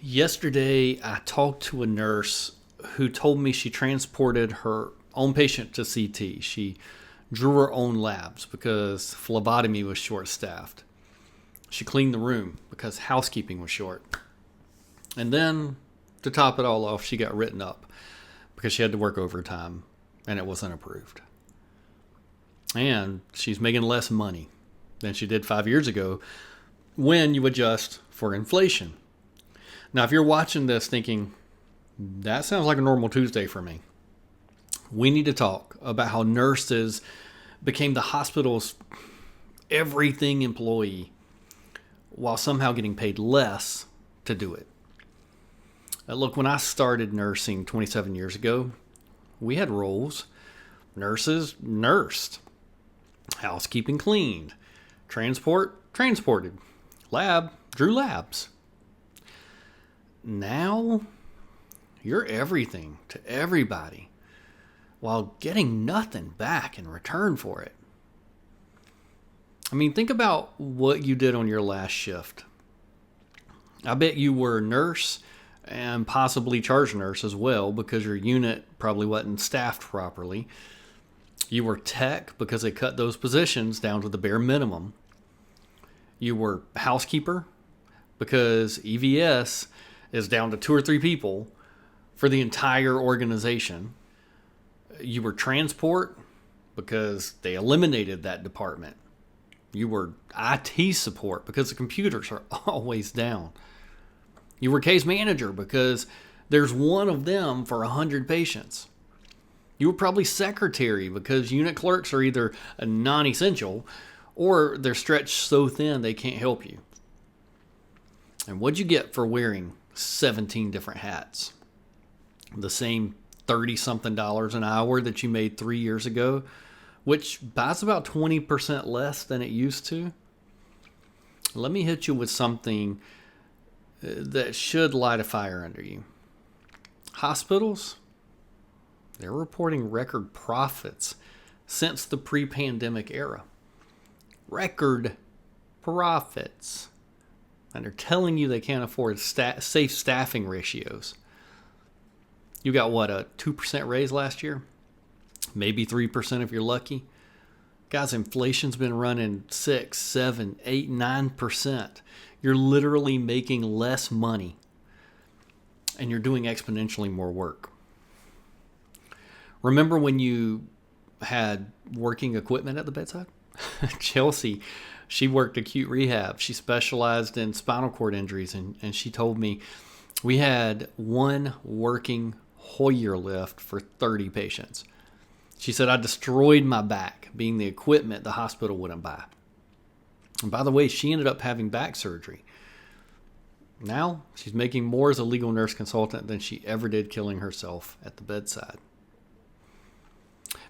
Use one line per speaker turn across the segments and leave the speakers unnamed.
Yesterday, I talked to a nurse who told me she transported her own patient to CT. She drew her own labs because phlebotomy was short staffed. She cleaned the room because housekeeping was short. And then, to top it all off, she got written up because she had to work overtime and it wasn't approved. And she's making less money than she did 5 years ago when you adjust for inflation. Now, if you're watching this thinking, that sounds like a normal Tuesday for me, we need to talk about how nurses became the hospital's everything employee while somehow getting paid less to do it. Look, when I started nursing 27 years ago, we had roles. Nurses nursed, housekeeping cleaned, transported, lab drew labs. Now, you're everything to everybody while getting nothing back in return for it. I mean, think about what you did on your last shift. I bet you were a nurse and possibly charge nurse as well because your unit probably wasn't staffed properly. You were tech because they cut those positions down to the bare minimum. You were housekeeper because EVS is down to 2 or 3 people for the entire organization. You were transport because they eliminated that department. You were IT support because the computers are always down. You were case manager because there's one of them for 100 patients. You were probably secretary because unit clerks are either a non-essential or they're stretched so thin they can't help you. And what'd you get for wearing 17 different hats? The same $30-something an hour that you made 3 years ago, which buys about 20% less than it used to. Let me hit you with something that should light a fire under you. Hospitals, they're reporting record profits since the pre-pandemic era. Record profits. And they're telling you they can't afford safe staffing ratios. You got what, a 2% raise last year? Maybe 3% if you're lucky. Guys, inflation's been running 6, 7, 8, 9%. You're literally making less money. And you're doing exponentially more work. Remember when you had working equipment at the bedside? Chelsea, she worked acute rehab. She specialized in spinal cord injuries, and she told me we had one working Hoyer lift for 30 patients. She said, I destroyed my back being the equipment the hospital wouldn't buy. And by the way, she ended up having back surgery. Now she's making more as a legal nurse consultant than she ever did killing herself at the bedside.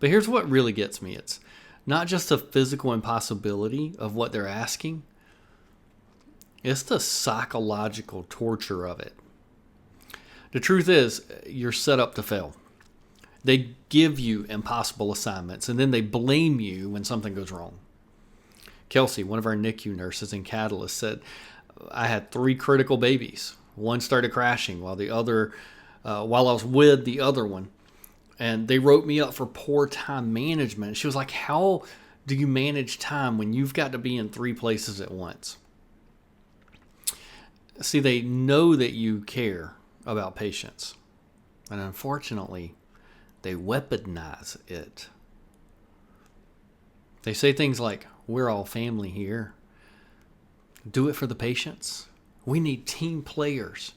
But here's what really gets me. It's not just the physical impossibility of what they're asking. It's the psychological torture of it. The truth is, you're set up to fail. They give you impossible assignments, and then they blame you when something goes wrong. Kelsey, one of our NICU nurses in Catalyst, said, I had 3 critical babies. One started crashing while I was with the other one. And they wrote me up for poor time management. She was like, how do you manage time when you've got to be in 3 places at once? See, they know that you care about patients. And unfortunately, they weaponize it. They say things like, we're all family here. Do it for the patients. We need team players.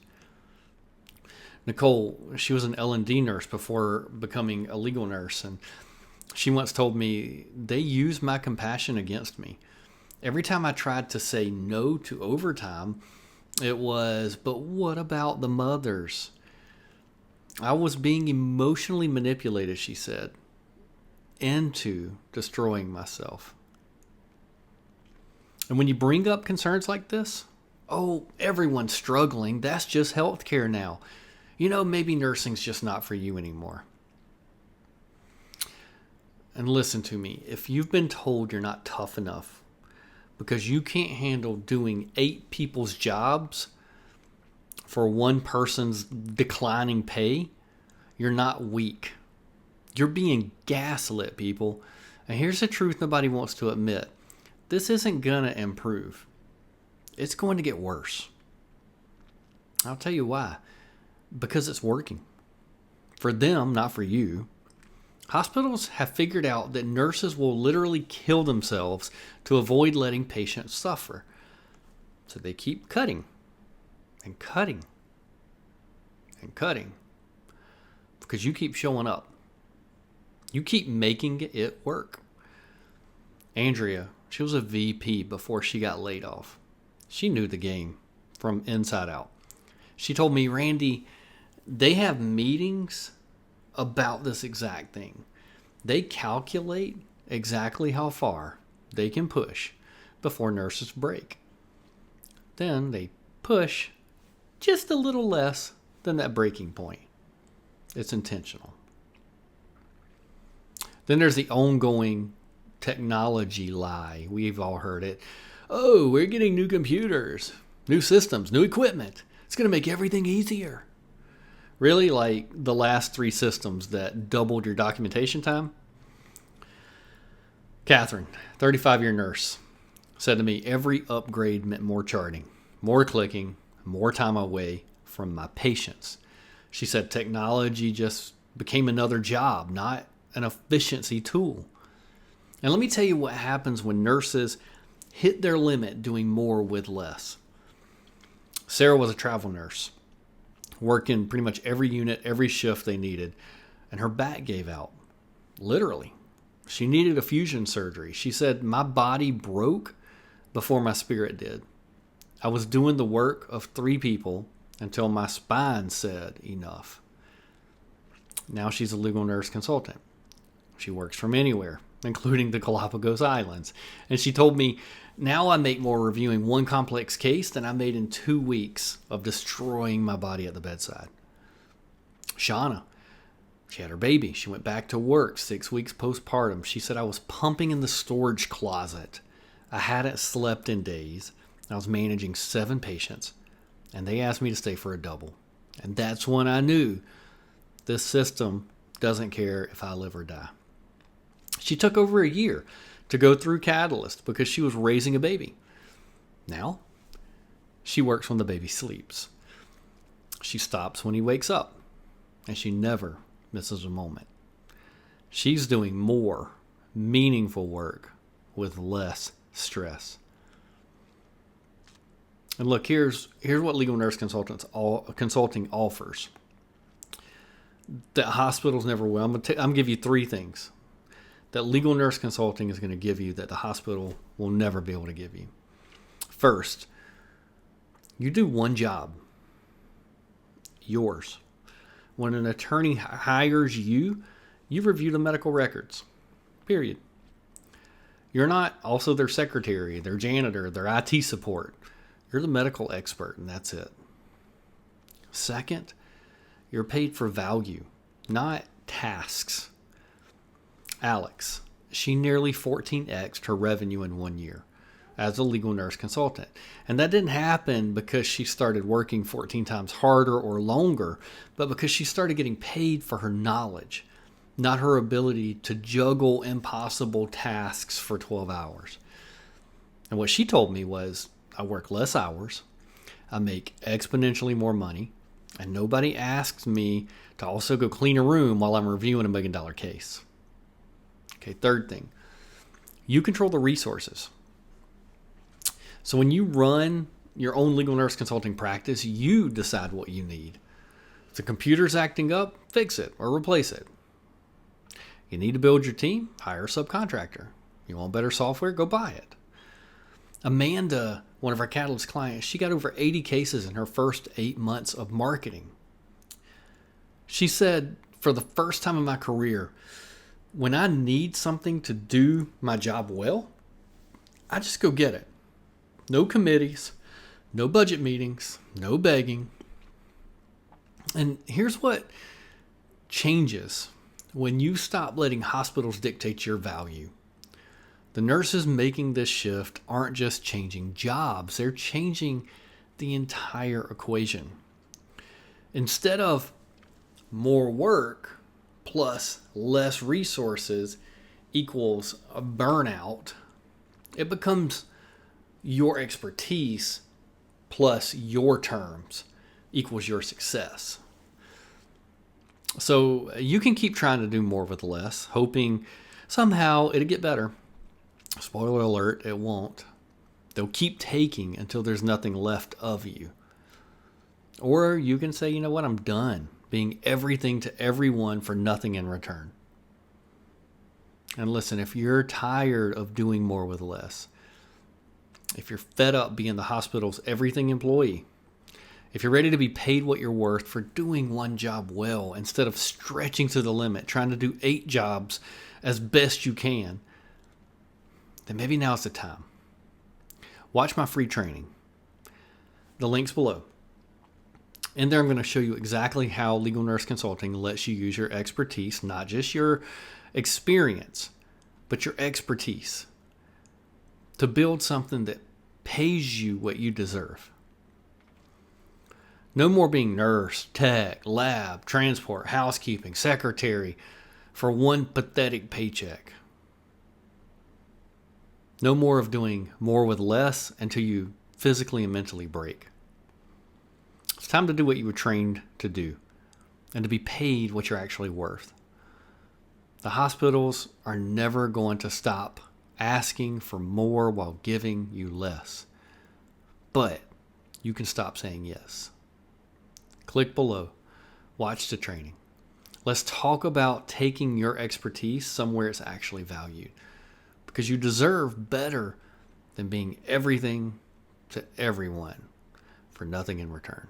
Nicole, she was an L&D nurse before becoming a legal nurse, and she once told me, they used my compassion against me. Every time I tried to say no to overtime, it was, but what about the mothers? I was being emotionally manipulated, she said, into destroying myself. And when you bring up concerns like this, oh, everyone's struggling. That's just healthcare now. Maybe nursing's just not for you anymore. And listen to me. If you've been told you're not tough enough because you can't handle doing 8 people's jobs for one person's declining pay, you're not weak. You're being gaslit, people. And here's the truth nobody wants to admit. This isn't going to improve. It's going to get worse. I'll tell you why. Because it's working. For them, not for you. Hospitals have figured out that nurses will literally kill themselves to avoid letting patients suffer. So they keep cutting and cutting and cutting because you keep showing up. You keep making it work. Andrea, she was a VP before she got laid off. She knew the game from inside out. She told me, Randy, they have meetings about this exact thing. They calculate exactly how far they can push before nurses break. Then they push just a little less than that breaking point. It's intentional. Then there's the ongoing technology lie. We've all heard it. Oh, we're getting new computers, new systems, new equipment. It's going to make everything easier. Really, like the last 3 systems that doubled your documentation time? Catherine, 35-year nurse, said to me, every upgrade meant more charting, more clicking, more time away from my patients. She said technology just became another job, not an efficiency tool. And let me tell you what happens when nurses hit their limit doing more with less. Sarah was a travel nurse, working pretty much every unit, every shift they needed, and her back gave out. Literally. She needed a fusion surgery. She said, my body broke before my spirit did. I was doing the work of 3 people until my spine said enough. Now she's a legal nurse consultant. She works from anywhere, including the Galapagos Islands. And she told me, now I make more reviewing one complex case than I made in 2 weeks of destroying my body at the bedside. Shauna, she had her baby. She went back to work 6 weeks postpartum. She said, I was pumping in the storage closet. I hadn't slept in days. I was managing 7 patients, and they asked me to stay for a double. And that's when I knew this system doesn't care if I live or die. She took over a year to go through Catalyst because she was raising a baby. Now, she works when the baby sleeps. She stops when he wakes up, and she never misses a moment. She's doing more meaningful work with less stress. And look, here's what legal nurse consulting offers that hospitals never will. I'm gonna give you 3 things that legal nurse consulting is going to give you that the hospital will never be able to give you. First, you do one job, yours. When an attorney hires you, you review the medical records, period. You're not also their secretary, their janitor, their IT support. You're the medical expert, and that's it. Second, you're paid for value, not tasks. Alex, she nearly 14x'd her revenue in 1 year as a legal nurse consultant. And that didn't happen because she started working 14 times harder or longer, but because she started getting paid for her knowledge, not her ability to juggle impossible tasks for 12 hours. And what she told me was, I work less hours, I make exponentially more money, and nobody asks me to also go clean a room while I'm reviewing $1 million case. Okay, third thing, you control the resources. So when you run your own legal nurse consulting practice, you decide what you need. If the computer's acting up, fix it or replace it. You need to build your team, hire a subcontractor. You want better software, go buy it. Amanda, one of our Catalyst clients, she got over 80 cases in her first 8 months of marketing. She said, for the first time in my career, when I need something to do my job well, I just go get it. No committees, no budget meetings, no begging. And here's what changes when you stop letting hospitals dictate your value. The nurses making this shift aren't just changing jobs, they're changing the entire equation. Instead of more work plus less resources equals a burnout, it becomes your expertise plus your terms equals your success. So you can keep trying to do more with less, hoping somehow it'll get better. Spoiler alert, it won't. They'll keep taking until there's nothing left of you. Or you can say, you know what, I'm done being everything to everyone for nothing in return. And listen, if you're tired of doing more with less, if you're fed up being the hospital's everything employee, if you're ready to be paid what you're worth for doing one job well instead of stretching to the limit, trying to do 8 jobs as best you can, then maybe now's the time. Watch my free training. The link's below. In there, I'm going to show you exactly how legal nurse consulting lets you use your expertise, not just your experience, but your expertise, to build something that pays you what you deserve. No more being nurse, tech, lab, transport, housekeeping, secretary for one pathetic paycheck. No more of doing more with less until you physically and mentally break. It's time to do what you were trained to do and to be paid what you're actually worth. The hospitals are never going to stop asking for more while giving you less. But you can stop saying yes. Click below. Watch the training. Let's talk about taking your expertise somewhere it's actually valued, because you deserve better than being everything to everyone for nothing in return.